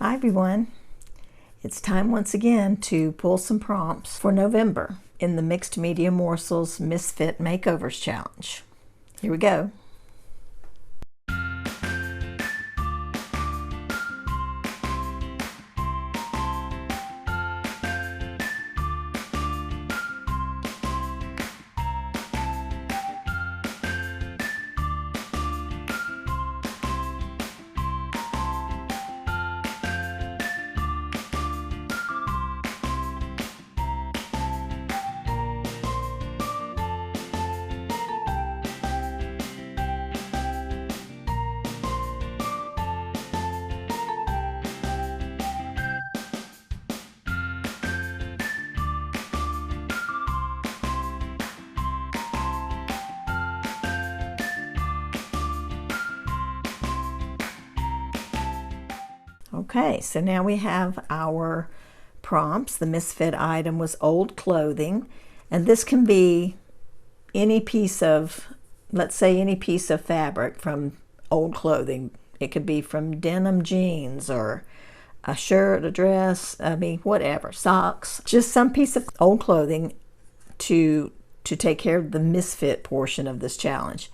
Hi everyone. It's time once again to pull some prompts for November in the Mixed Media Morsels Misfit Makeovers Challenge. Here we go. Okay, so now we have our prompts. The misfit item was old clothing, and this can be any piece of, let's say any piece of fabric from old clothing. It could be from denim jeans or a shirt, a dress, whatever, socks, just some piece of old clothing to take care of the misfit portion of this challenge.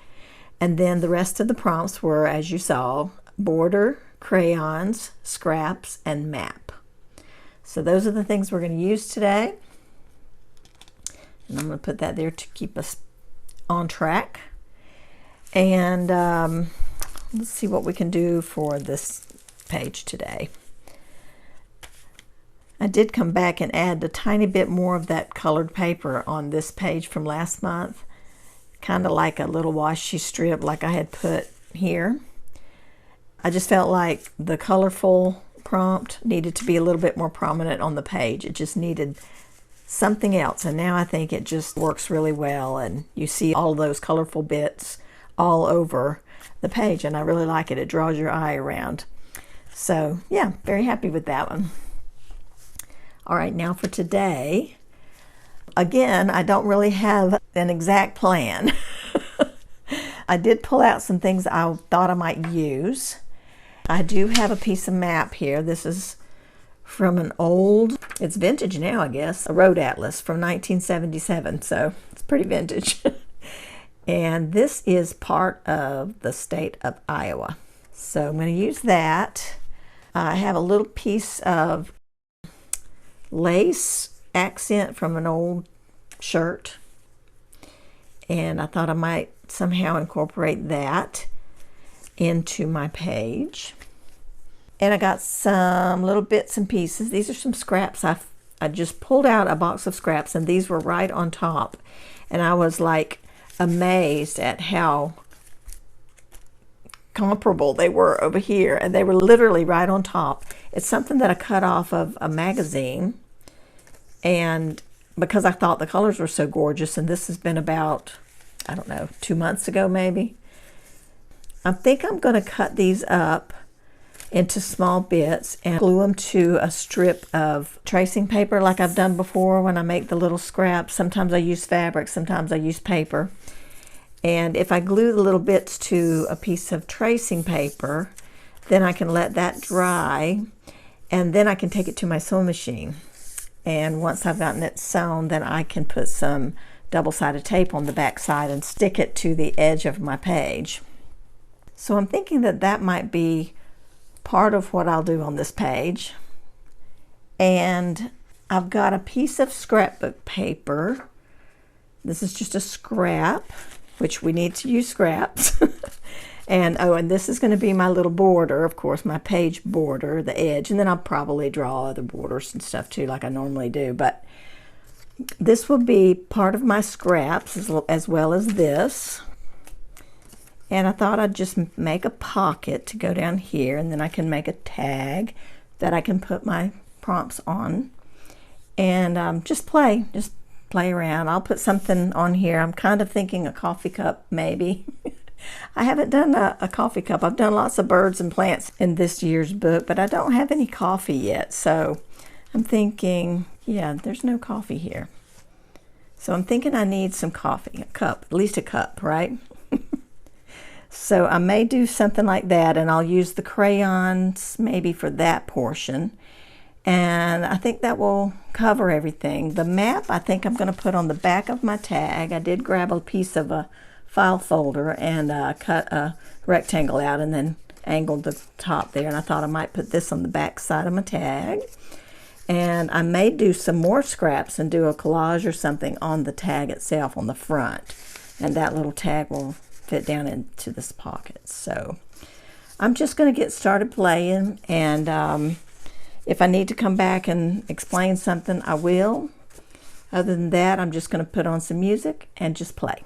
And then the rest of the prompts were, as you saw, border, crayons, scraps, and map. So those are the things we're going to use today. And I'm going to put that there to keep us on track. And let's see what we can do for this page today. I did come back and add a tiny bit more of that colored paper on this page from last month. Kind of like a little washi strip like I had put here. I just felt like the colorful prompt needed to be a little bit more prominent on the page. It just needed something else, and now I think it just works really well, and you see all of those colorful bits all over the page, and I really like it. It draws your eye around. So yeah, very happy with that one. All right, now for today, again, I don't really have an exact plan. I did pull out some things I thought I might use. I do have a piece of map here. This is from an old, it's vintage now, I guess, a road atlas from 1977, so it's pretty vintage. And this is part of the state of Iowa. So I'm going to use that. I have a little piece of lace accent from an old shirt, and I thought I might somehow incorporate that into my page. And I got some little bits and pieces. These are some scraps. I just pulled out a box of scraps, and these were right on top, and I was like amazed at how comparable they were over here, and they were literally right on top. It's something that I cut off of a magazine, and because I thought the colors were so gorgeous, and this has been about, I don't know, 2 months ago maybe. I think I'm going to cut these up into small bits and glue them to a strip of tracing paper like I've done before when I make the little scraps. Sometimes I use fabric, sometimes I use paper. And if I glue the little bits to a piece of tracing paper, then I can let that dry, and then I can take it to my sewing machine. And once I've gotten it sewn, then I can put some double-sided tape on the back side and stick it to the edge of my page. So I'm thinking that that might be part of what I'll do on this page. And I've got a piece of scrapbook paper. This is just a scrap, which we need to use scraps. And this is going to be my little border, of course, my page border, the edge. And then I'll probably draw other borders and stuff too, like I normally do. But this will be part of my scraps as well as this. And I thought I'd just make a pocket to go down here, and then I can make a tag that I can put my prompts on, and just play around. I'll put something on here. I'm kind of thinking a coffee cup maybe. I haven't done a coffee cup. I've done lots of birds and plants in this year's book, but I don't have any coffee yet. So I'm thinking, yeah, there's no coffee here. So I'm thinking I need some coffee, a cup, at least a cup, right? So I may do something like that, and I'll use the crayons maybe for that portion. And I think that will cover everything. The map I think I'm going to put on the back of my tag. I did grab a piece of a file folder and cut a rectangle out and then angled the top there. And I thought I might put this on the back side of my tag. And I may do some more scraps and do a collage or something on the tag itself on the front. And that little tag will fit down into this pocket. So I'm just going to get started playing, and if I need to come back and explain something, I will. Other than that, I'm just going to put on some music and just play.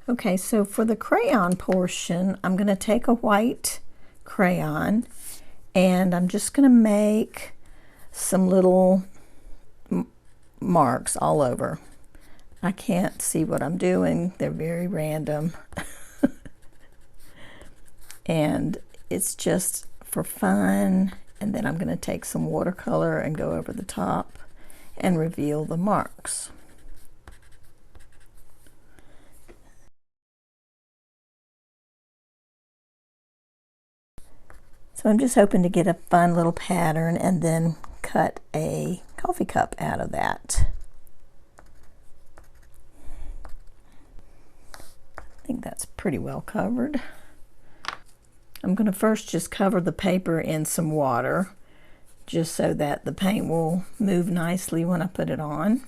Okay, so for the crayon portion, I'm going to take a white crayon and I'm just going to make some little marks all over. I can't see what I'm doing. They're very random. And it's just for fun. And then I'm going to take some watercolor and go over the top and reveal the marks. So I'm just hoping to get a fun little pattern and then cut a coffee cup out of that. I think that's pretty well covered. I'm going to first just cover the paper in some water just so that the paint will move nicely when I put it on.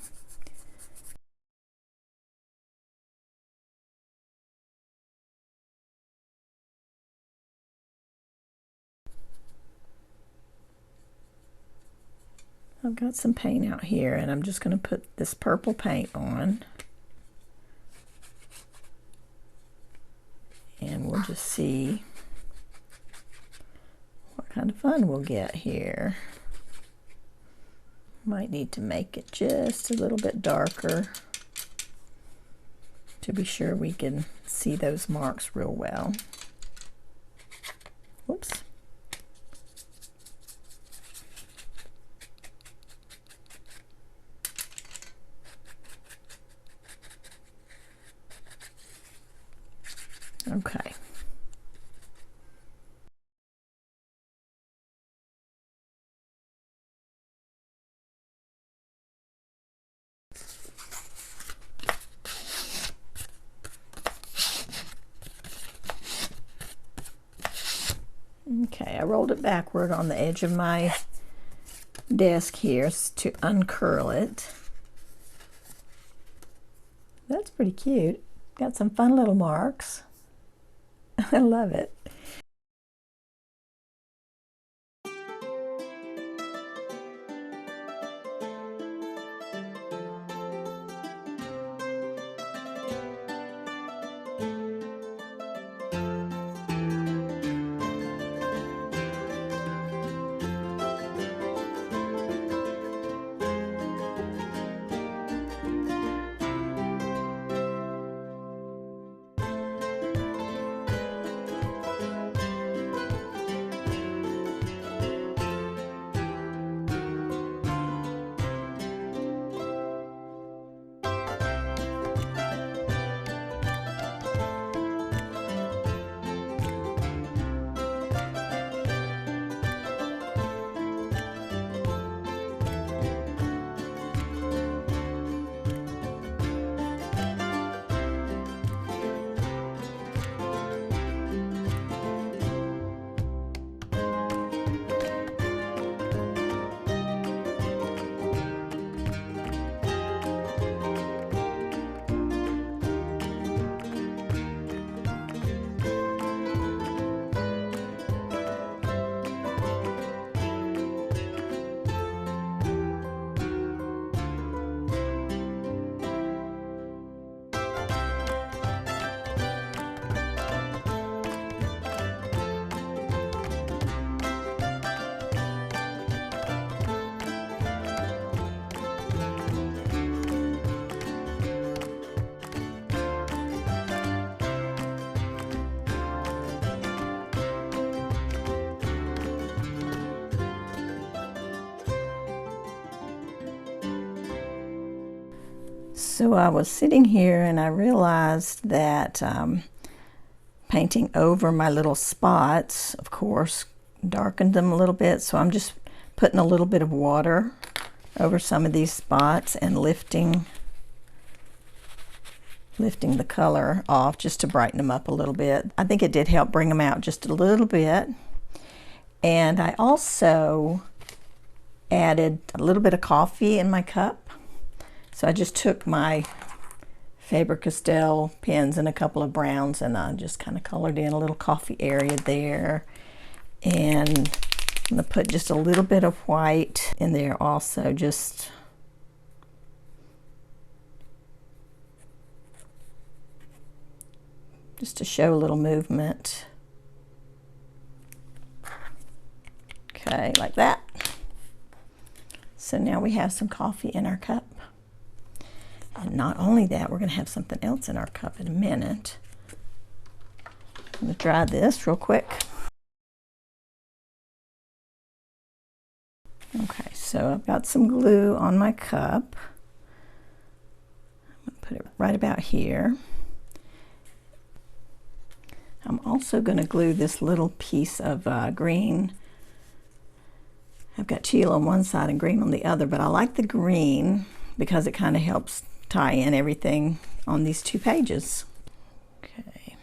I've got some paint out here and I'm just going to put this purple paint on. And we'll just see what kind of fun we'll get here. Might need to make it just a little bit darker to be sure we can see those marks real well. Whoops. Okay. Okay, I rolled it backward on the edge of my desk here to uncurl it. That's pretty cute. Got some fun little marks. I love it. So I was sitting here and I realized that painting over my little spots, of course, darkened them a little bit. So I'm just putting a little bit of water over some of these spots and lifting the color off just to brighten them up a little bit. I think it did help bring them out just a little bit. And I also added a little bit of coffee in my cup. So I just took my Faber-Castell pens and a couple of browns and I just kind of colored in a little coffee area there. And I'm going to put just a little bit of white in there also, just just to show a little movement. Okay, like that. So now we have some coffee in our cup. And not only that, we're going to have something else in our cup in a minute. I'm going to dry this real quick. Okay, so I've got some glue on my cup. I'm going to put it right about here. I'm also going to glue this little piece of green. I've got teal on one side and green on the other, but I like the green because it kind of helps tie in everything on these two pages. Okay,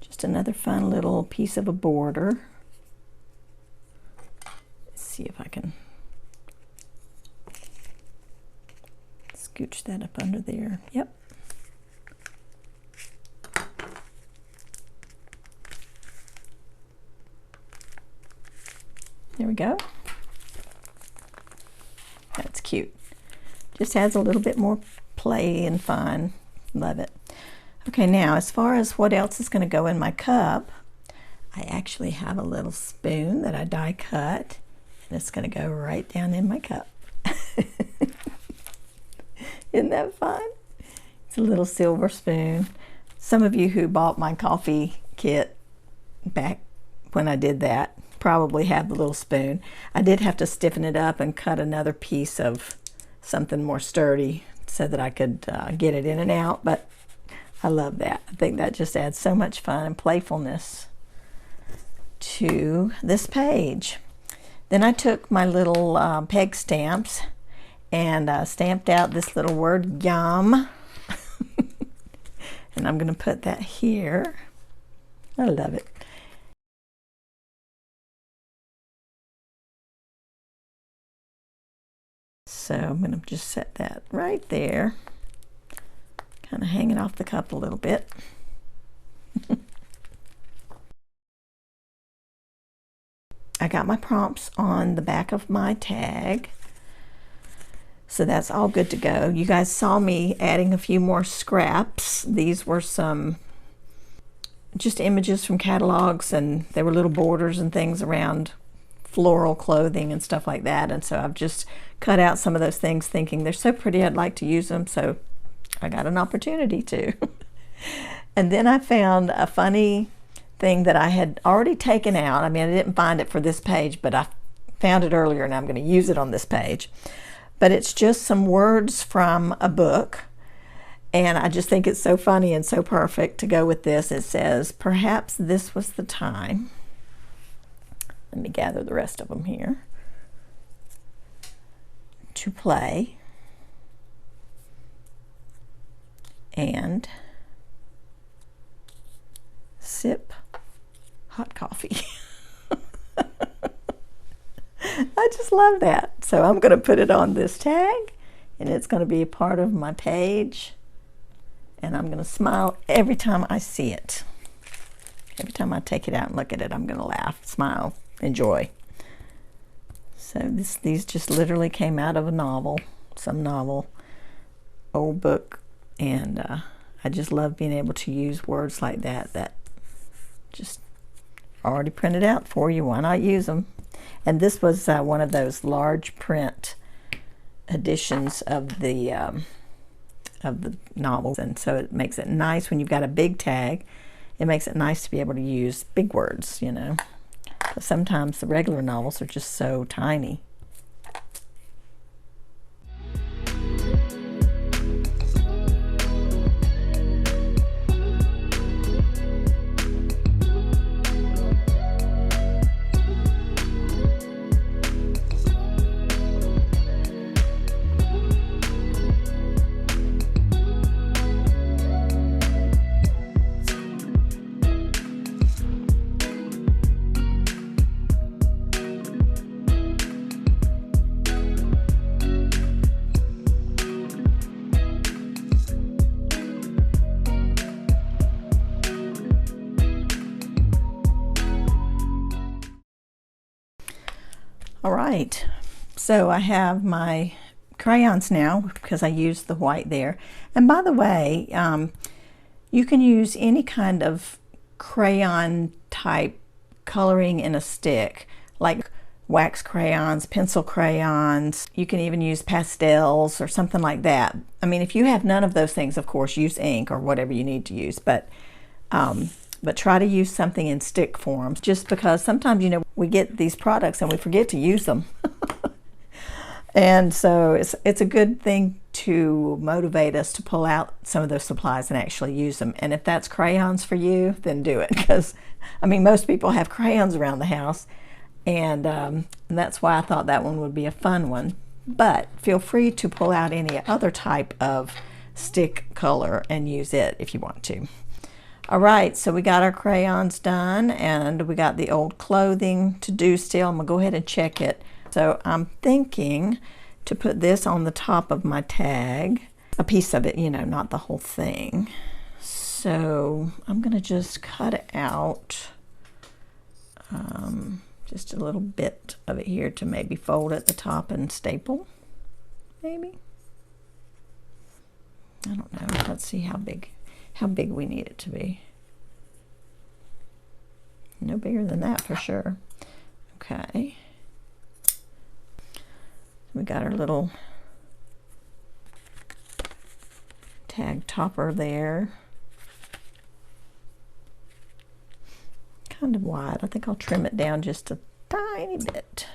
just another fun little piece of a border. Let's see if I can scooch that up under there. Yep. There we go. That's cute. Just adds a little bit more play and fun. Love it. Okay, now as far as what else is going to go in my cup, I actually have a little spoon that I die cut, and it's going to go right down in my cup. Isn't that fun? It's a little silver spoon. Some of you who bought my coffee kit back when I did that probably have the little spoon. I did have to stiffen it up and cut another piece of something more sturdy so that I could get it in and out, but I love that. I think that just adds so much fun and playfulness to this page. Then I took my little peg stamps and stamped out this little word yum. And I'm going to put that here. I love it. So I'm going to just set that right there, kind of hanging off the cup a little bit. I got my prompts on the back of my tag, so that's all good to go. You guys saw me adding a few more scraps. These were some just images from catalogs, and there were little borders and things around floral clothing and stuff like that, and so I've just cut out some of those things thinking they're so pretty I'd like to use them, so I got an opportunity to. And then I found a funny thing that I had already taken out. I mean, I didn't find it for this page, but I found it earlier and I'm going to use it on this page. But it's just some words from a book, and I just think it's so funny and so perfect to go with this. It says, "Perhaps this was the time." Let me gather the rest of them here. "To play and sip hot coffee." I just love that. So I'm going to put it on this tag, and it's going to be a part of my page, and I'm going to smile every time I see it. Every time I take it out and look at it, I'm going to laugh, smile, enjoy. So these just literally came out of a novel, some novel, old book, and I just love being able to use words like that just already printed out for you. Why not use them? And this was one of those large print editions of the novels, and so it makes it nice when you've got a big tag. It makes it nice to be able to use big words, you know. But sometimes the regular novels are just so tiny. All right, so I have my crayons now because I used the white there. And by the way, You can use any kind of crayon type coloring in a stick, like wax crayons, pencil crayons. You can even use pastels or something like that. I mean, if you have none of those things, of course, use ink or whatever you need to use, but try to use something in stick form, just because sometimes, you know, we get these products and we forget to use them. And so it's a good thing to motivate us to pull out some of those supplies and actually use them. And if that's crayons for you, then do it, because I mean, most people have crayons around the house, and that's why I thought that one would be a fun one. But feel free to pull out any other type of stick color and use it if you want to. All right, so we got our crayons done, and we got the old clothing to do still. I'm gonna go ahead and check it. So I'm thinking to put this on the top of my tag, a piece of it, you know, not the whole thing. So I'm gonna just cut it out, just a little bit of it here to maybe fold at the top and staple, maybe. I don't know, let's see how big we need it to be. No bigger than that for sure. Okay. We got our little tag topper there. Kind of wide. I think I'll trim it down just a tiny bit.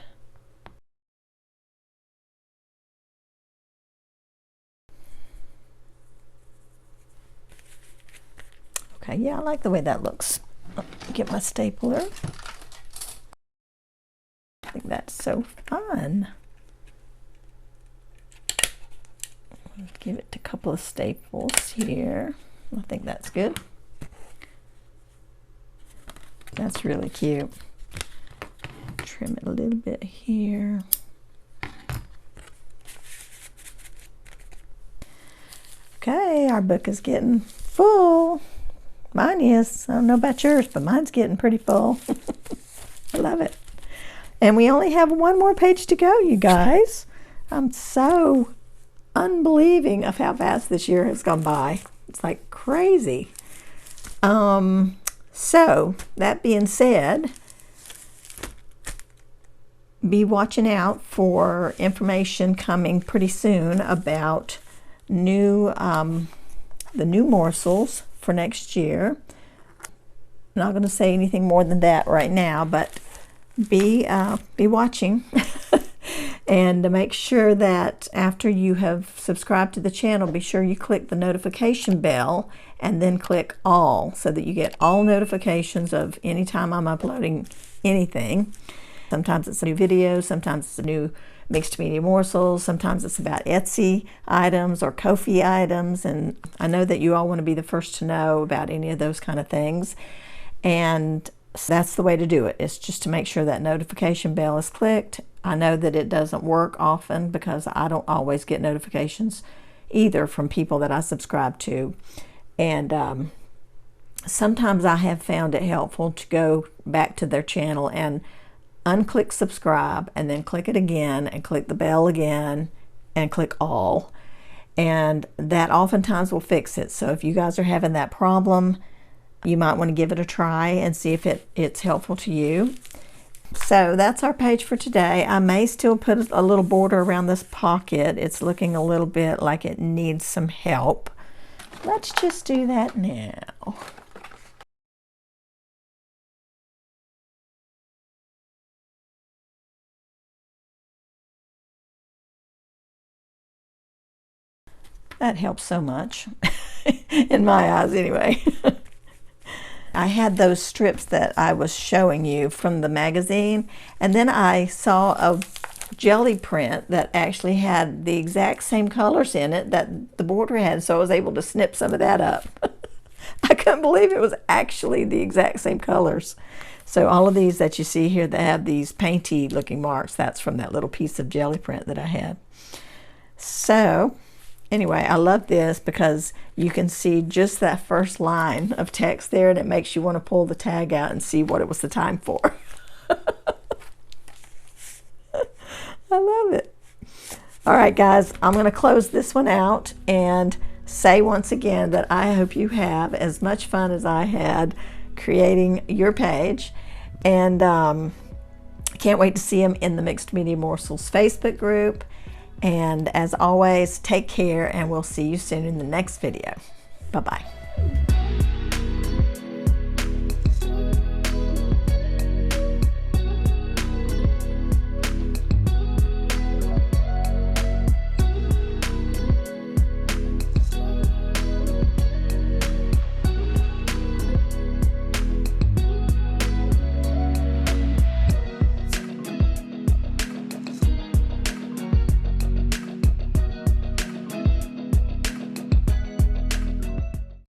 Okay, yeah, I like the way that looks. Get my stapler. I think that's so fun. Give it a couple of staples here. I think that's good. That's really cute. Trim it a little bit here. Okay, our book is getting full. Mine is. I don't know about yours, but mine's getting pretty full. I love it. And we only have one more page to go, you guys. I'm so unbelieving of how fast this year has gone by. It's like crazy. So that being said, be watching out for information coming pretty soon about the new morsels for next year. I'm not going to say anything more than that right now, but be watching. And to make sure that after you have subscribed to the channel, be sure you click the notification bell and then click all, so that you get all notifications of any time I'm uploading anything. Sometimes it's a new video, sometimes it's a new mixed media morsels, sometimes it's about Etsy items or Ko-fi items, and I know that you all want to be the first to know about any of those kind of things. And that's the way to do it, is just to make sure that notification bell is clicked. I know that it doesn't work often because I don't always get notifications either from people that I subscribe to. And sometimes I have found it helpful to go back to their channel and unclick subscribe and then click it again and click the bell again and click all. And that oftentimes will fix it. So if you guys are having that problem, you might want to give it a try and see if it's helpful to you. So that's our page for today. I may still put a little border around this pocket. It's looking a little bit like it needs some help. Let's just do that now. That helps so much, in my eyes anyway. I had those strips that I was showing you from the magazine, and then I saw a jelly print that actually had the exact same colors in it that the border had, so I was able to snip some of that up. I couldn't believe it was actually the exact same colors. So all of these that you see here that have these painty looking marks, that's from that little piece of jelly print that I had. So anyway, I love this because you can see just that first line of text there, and it makes you want to pull the tag out and see what it was the time for. I love it. All right, guys, I'm going to close this one out and say once again that I hope you have as much fun as I had creating your page, and can't wait to see them in the Mixed Media Morsels Facebook group. And as always, take care, and we'll see you soon in the next video. Bye-bye.